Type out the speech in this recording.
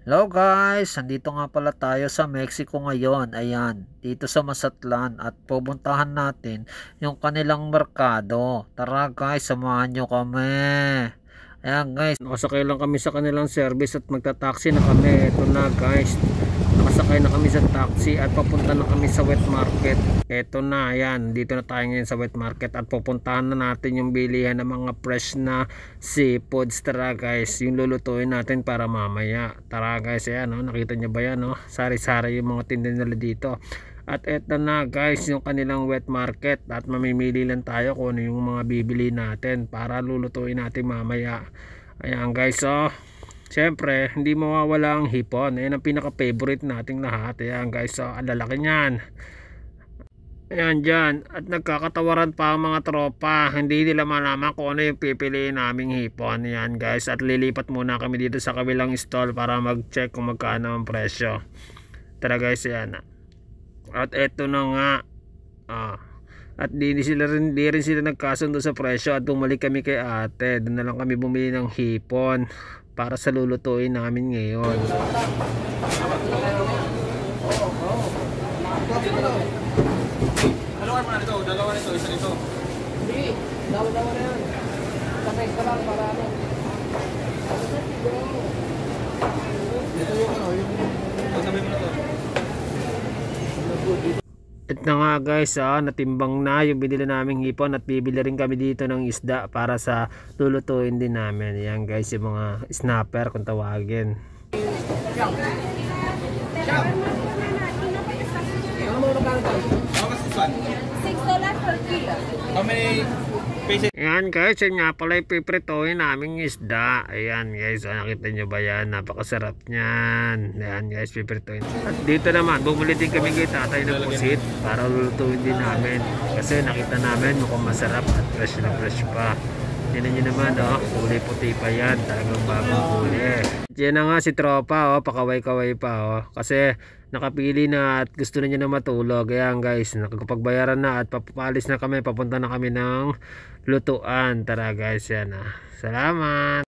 Hello guys, nandito nga pala tayo sa Mexico ngayon. Ayan, dito sa Mazatlan at pupuntahan natin yung kanilang merkado. Tara guys, samahan nyo kami. Ayan guys, nakasakay lang kami sa kanilang service at magta-taxi na kami. Ito na guys, nakasakay na kami sa taxi at papunta na kami sa wet market. Ito na, ayan, dito na tayo ngayon sa wet market at pupuntahan na natin yung bilihan ng mga fresh na seafoods. Tara guys, yung lulutuin natin para mamaya. Tara guys, ayan, nakita nyo ba yan, sari-sari yung mga tinda nila dito. At eto na guys, yung kanilang wet market at mamimili lang tayo kung ano yung mga bibili natin para lulutuin natin mamaya. Ayan guys, syempre hindi mawawala ang hipon. Ayan ang pinaka favorite nating lahat. Ayan guys, ang lalaki nyan. Ayan dyan, at nagkakatawaran pa ang mga tropa. Hindi nila malaman kung ano yung pipiliin naming hipon. Ayan guys, at lilipat muna kami dito sa kabilang stall para mag check kung magkano ang presyo. Tara guys, ayan. At eto na nga, at di rin sila nagkasundo sa presyo at bumalik kami kay ate. Doon na lang kami bumili ng hipon para sa lulutuin namin ngayon. Ano ka nito? Dalawa nito, isa nito. Hindi, dalawa na yan. Sakay ka lang para ano. Ito yung ano, yung... Pagsabi mo na to. At na nga guys, natimbang na yung binili naming hipon at bibili rin kami dito ng isda para sa lulutuin din namin. Yan guys, yung mga snapper kung tawagin. How much this one? $6 per kilo. How many pieces? Ayan guys, yun nga pala ipipritohin naming isda. Ayan guys, nakita nyo ba yan? Napakasarap niyan. Ayan guys, pipritohin. At dito naman, bumuli din kami kay tatay ng pusit para lulutuin din namin. Kasi nakita namin mukhang masarap at fresh na fresh pa. Tignan nyo naman, kulay puti pa yan. Talagang bagong kulay. Yan na nga si tropa, pakaway-kaway pa. Kasi nakapili na at gusto na niya na matulog. Ayan guys, nakapagbayaran na at papalis na kami. Papunta na kami ng lutuan. Tara guys, yan. Salamat!